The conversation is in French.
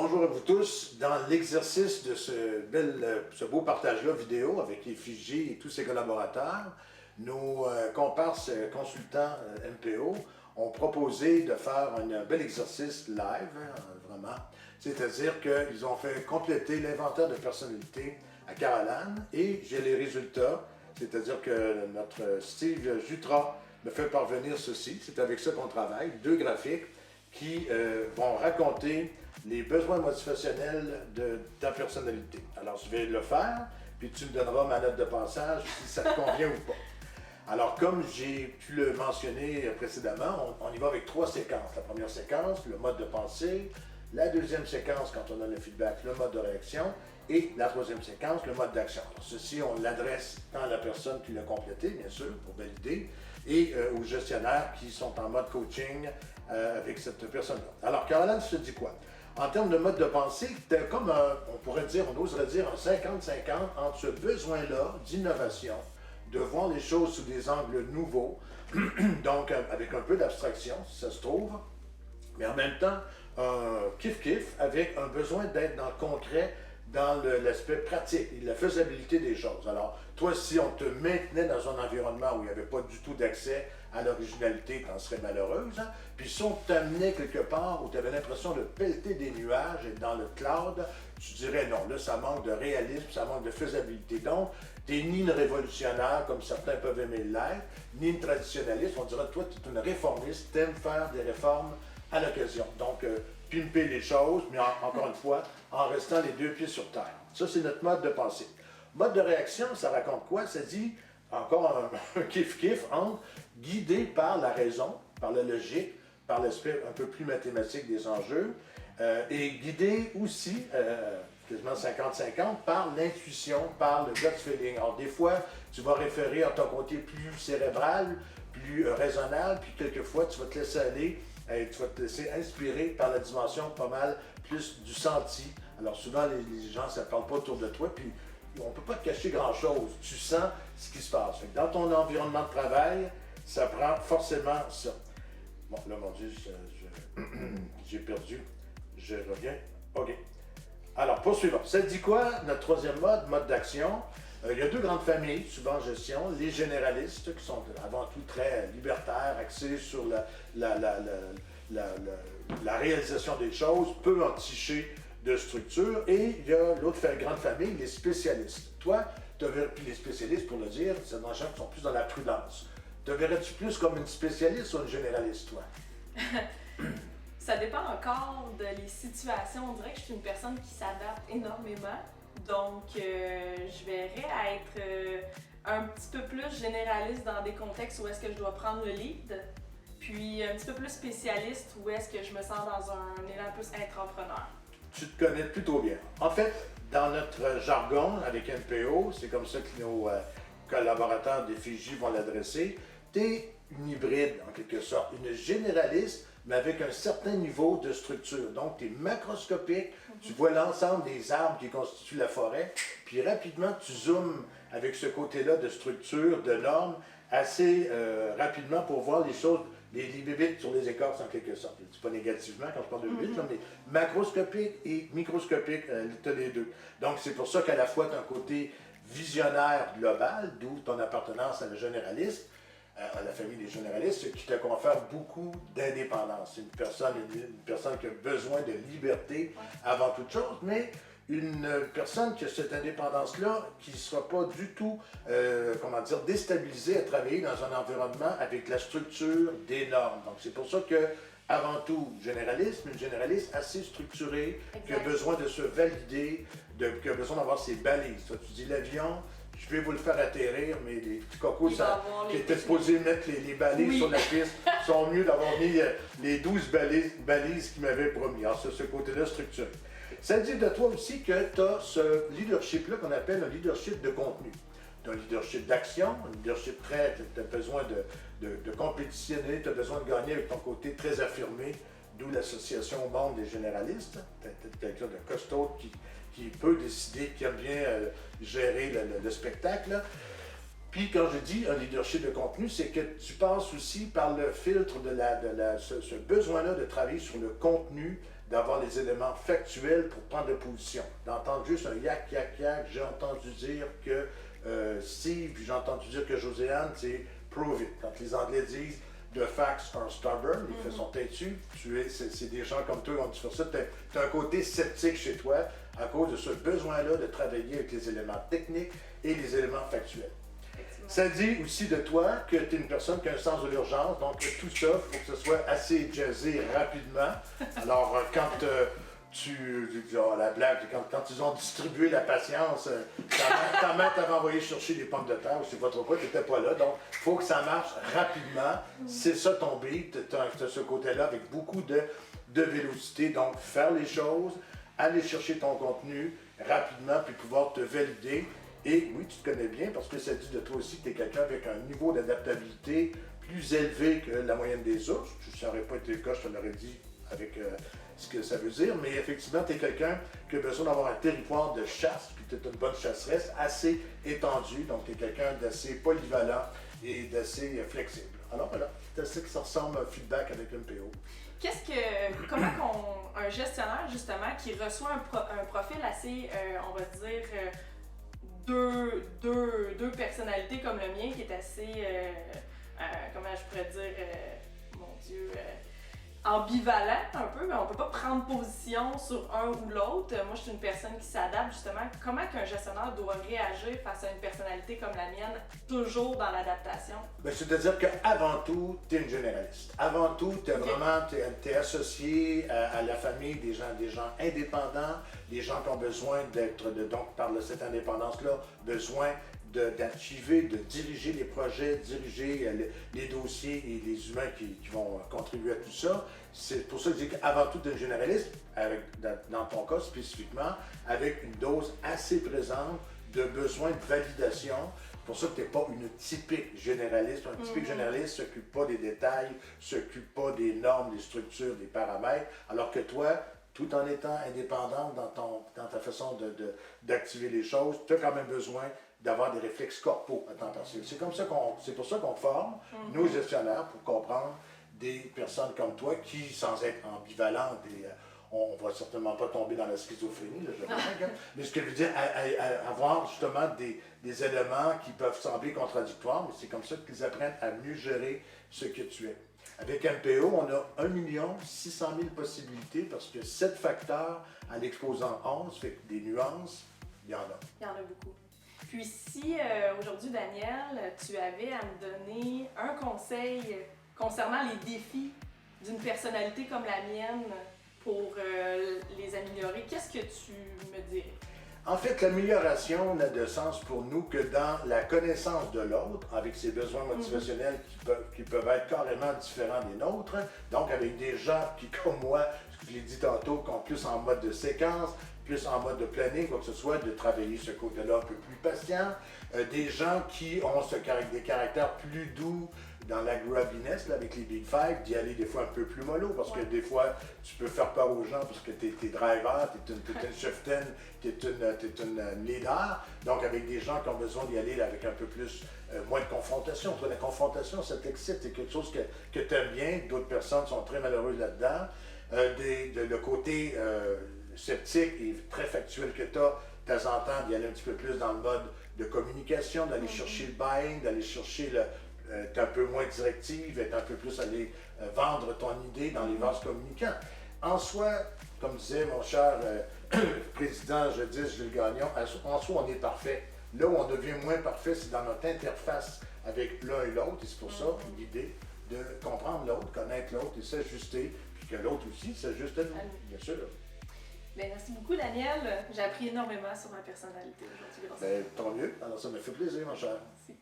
bonjour à vous tous. Dans l'exercice de ce beau partage-là vidéo avec les Fiji et tous ses collaborateurs, nos comparses consultants MPO ont proposé de faire un bel exercice live, vraiment. C'est-à-dire qu'ils ont fait compléter l'inventaire de personnalité à Caroline et j'ai les résultats. C'est-à-dire que notre Steve Jutras me fait parvenir ceci. C'est avec ça qu'on travaille, deux graphiques qui vont raconter les besoins motivationnels de ta personnalité. Alors, je vais le faire, puis tu me donneras ma note de passage si ça te convient ou pas. Alors, comme j'ai pu le mentionner précédemment, on y va avec trois séquences. La première séquence, le mode de pensée. La deuxième séquence, quand on a le feedback, le mode de réaction. Et la troisième séquence, le mode d'action. Ceci, on l'adresse tant à la personne qui l'a complété, bien sûr, pour valider, et aux gestionnaires qui sont en mode coaching avec cette personne-là. Alors, Caroline se dit quoi? En termes de mode de pensée, c'est comme, on pourrait dire, on oserait dire un 50-50 entre ce besoin-là d'innovation, de voir les choses sous des angles nouveaux, donc avec un peu d'abstraction, si ça se trouve, mais en même temps, un kiff-kiff avec un besoin d'être dans le concret, dans l'aspect pratique et la faisabilité des choses. Alors, toi, si on te maintenait dans un environnement où il n'y avait pas du tout d'accès à l'originalité, tu en serais malheureuse, hein? Puis si on t'amenait quelque part où tu avais l'impression de pelleter des nuages et dans le cloud, tu dirais non, là, ça manque de réalisme, ça manque de faisabilité. Donc, tu n'es ni une révolutionnaire, comme certains peuvent aimer l'être, ni une traditionnaliste. On dirait, toi, tu es une réformiste, tu aimes faire des réformes à l'occasion. Donc, pimper les choses, mais encore une fois, en restant les deux pieds sur terre. Ça, c'est notre mode de pensée. Mode de réaction, ça raconte quoi? Ça dit, encore un kiff-kiff entre guidé par la raison, par la logique, par l'aspect un peu plus mathématique des enjeux, et guidé aussi, quasiment 50-50, par l'intuition, par le gut feeling. Alors, des fois, tu vas référer à ton côté plus cérébral, plus raisonnable, puis quelquefois, tu vas te laisser aller et tu vas te laisser inspirer par la dimension pas mal plus du senti. Alors souvent, les gens, ça ne parle pas autour de toi, puis on ne peut pas te cacher grand-chose. Tu sens ce qui se passe. Dans ton environnement de travail, ça prend forcément ça. Bon, là, mon Dieu, j'ai perdu. Je reviens. OK. Alors, poursuivons. Ça dit quoi, notre troisième mode, mode d'action? Il y a deux grandes familles, souvent en gestion, les généralistes qui sont avant tout très libertaires, axés sur la réalisation des choses, peu entichés de structure, et il y a l'autre grande famille, les spécialistes. Toi, puis les spécialistes, pour le dire, c'est des gens qui sont plus dans la prudence. Te verrais-tu plus comme une spécialiste ou une généraliste, toi? Ça dépend encore les situations. On dirait que je suis une personne qui s'adapte énormément. Donc, je verrais à être un petit peu plus généraliste dans des contextes où est-ce que je dois prendre le lead, puis un petit peu plus spécialiste où est-ce que je me sens dans un élan plus intrapreneur. Tu te connais plutôt bien. En fait, dans notre jargon avec MPO, c'est comme ça que nos collaborateurs des Fiji vont l'adresser, tu es une hybride en quelque sorte, une généraliste, mais avec un certain niveau de structure. Donc, tu es macroscopique, tu vois l'ensemble des arbres qui constituent la forêt, puis rapidement, tu zoomes avec ce côté-là de structure, de normes, assez rapidement pour voir les choses, les bébites sur les écorces en quelque sorte. Je ne dis pas négativement quand je parle de bébites, mais macroscopique et microscopique, tu as les deux. Donc, c'est pour ça qu'à la fois, tu as un côté visionnaire global, d'où ton appartenance à la généraliste, à la famille des généralistes, qui te confère beaucoup d'indépendance. C'est une personne qui a besoin de liberté avant toute chose, mais une personne qui a cette indépendance-là, qui ne sera pas du tout, déstabilisée à travailler dans un environnement avec la structure des normes. Donc, c'est pour ça que, avant tout, une généraliste assez structurée, qui a besoin de se valider, qui a besoin d'avoir ses balises. Toi, tu dis l'avion, je vais vous le faire atterrir, mais les petits cocos qui étaient supposés mettre les balises sur la piste sont mieux d'avoir mis les 12 balises qu'ils m'avaient promis. Alors, c'est ce côté-là structuré. Ça dit de toi aussi que tu as ce leadership-là qu'on appelle un leadership de contenu. Tu as un leadership d'action, un leadership tu as besoin de compétitionner, tu as besoin de gagner avec ton côté très affirmé, d'où l'association au monde des généralistes. Tu es quelqu'un de costaud qui peut décider, qui aime bien gérer le spectacle. Puis quand je dis un leadership de contenu, c'est que tu passes aussi par le filtre de ce besoin-là de travailler sur le contenu d'avoir les éléments factuels pour prendre de position. D'entendre juste un yak, yak, yak, j'ai entendu dire que Steve, puis j'ai entendu dire que Joséanne, c'est prove it. Quand les Anglais disent the facts are stubborn, les faits sont têtus, c'est des gens comme toi qui ont dû faire ça. Tu as un côté sceptique chez toi à cause de ce besoin-là de travailler avec les éléments techniques et les éléments factuels. Ça dit aussi de toi que tu es une personne qui a un sens de l'urgence, donc tout ça, il faut que ce soit assez jazzé rapidement. Alors, quand la blague, quand ils ont distribué la patience, ta mère t'avait envoyé chercher des pommes de terre, je ne sais pas trop quoi, tu n'étais pas là, donc il faut que ça marche rapidement. C'est ça ton beat, tu as ce côté-là avec beaucoup de vélocité, donc faire les choses, aller chercher ton contenu rapidement, puis pouvoir te valider. Et oui, tu te connais bien parce que ça dit de toi aussi que tu es quelqu'un avec un niveau d'adaptabilité plus élevé que la moyenne des autres. Ça n'aurait pas été le cas, je te l'aurais dit avec ce que ça veut dire, mais effectivement, tu es quelqu'un qui a besoin d'avoir un territoire de chasse, puis tu es une bonne chasseresse assez étendue, donc tu es quelqu'un d'assez polyvalent et d'assez flexible. Alors voilà, c'est assez que ça ressemble à un feedback avec MPO. Comment un gestionnaire, justement, qui reçoit un profil assez, on va dire, deux personnalités comme le mien, qui est assez, comment je pourrais dire, mon Dieu, ambivalent un peu, mais on peut pas prendre position sur un ou l'autre. Moi, je suis une personne qui s'adapte, justement. Comment qu'un gestionnaire doit réagir face à une personnalité comme la mienne, toujours dans l'adaptation? Bien, c'est-à-dire qu'avant tout, tu es une généraliste. Avant tout, tu es associé à la famille des gens indépendants, des gens qui ont besoin donc par cette indépendance-là, besoin d'archiver, de diriger les projets, diriger les dossiers et les humains qui vont contribuer à tout ça. C'est pour ça que je dis qu'avant tout, tu es un généraliste, dans ton cas spécifiquement, avec une dose assez présente de besoin de validation. C'est pour ça que tu n'es pas une typique généraliste. Un typique généraliste ne s'occupe pas des détails, ne s'occupe pas des normes, des structures, des paramètres, alors que toi, tout en étant indépendante dans ta façon d'activer les choses, tu as quand même besoin d'avoir des réflexes corporaux à temps partiel. C'est pour ça qu'on forme nos gestionnaires pour comprendre des personnes comme toi qui, sans être ambivalentes, et on ne va certainement pas tomber dans la schizophrénie, là, je remarque, mais ce que je veux dire, avoir justement des éléments qui peuvent sembler contradictoires, mais c'est comme ça qu'ils apprennent à mieux gérer ce que tu es. Avec MPO, on a 1 600 000 possibilités parce que 7 facteurs à l'exposant 11, fait que des nuances, il y en a. Il y en a beaucoup. Puis si aujourd'hui, Daniel, tu avais à me donner un conseil concernant les défis d'une personnalité comme la mienne pour les améliorer, qu'est-ce que tu me dirais? En fait, l'amélioration n'a de sens pour nous que dans la connaissance de l'autre, avec ses besoins motivationnels qui peuvent être carrément différents des nôtres. Donc, avec des gens qui, comme moi, ce que je l'ai dit tantôt, qui sont plus en mode de séquence, plus en mode de planning, quoi que ce soit, de travailler ce côté-là un peu plus patient. Des gens qui ont des caractères plus doux dans la grubbiness, là, avec les Big Five, d'y aller des fois un peu plus mollo, parce que des fois, tu peux faire peur aux gens parce que tu es driver, tu es une cheftaine, tu es une leader. Donc, avec des gens qui ont besoin d'y aller avec un peu plus, moins de confrontation. Toi, la confrontation, ça t'excite, c'est quelque chose que tu aimes bien. D'autres personnes sont très malheureuses là-dedans. Le côté sceptique et très factuel que tu as, de temps en temps, d'y aller un petit peu plus dans le mode de communication, d'aller chercher le buying, d'aller chercher être un peu moins directive, être un peu plus aller vendre ton idée dans les vases communicants. En soi, comme disait mon cher président jadis, Gilles Gagnon, en soi, on est parfait. Là où on devient moins parfait, c'est dans notre interface avec l'un et l'autre, et c'est pour ça l'idée de comprendre l'autre, connaître l'autre et s'ajuster, puis que l'autre aussi s'ajuste à nous, bien sûr. Bien, merci beaucoup, Daniel. J'ai appris énormément sur ma personnalité aujourd'hui. Tant mieux. Alors, ça me fait plaisir, mon cher. Merci.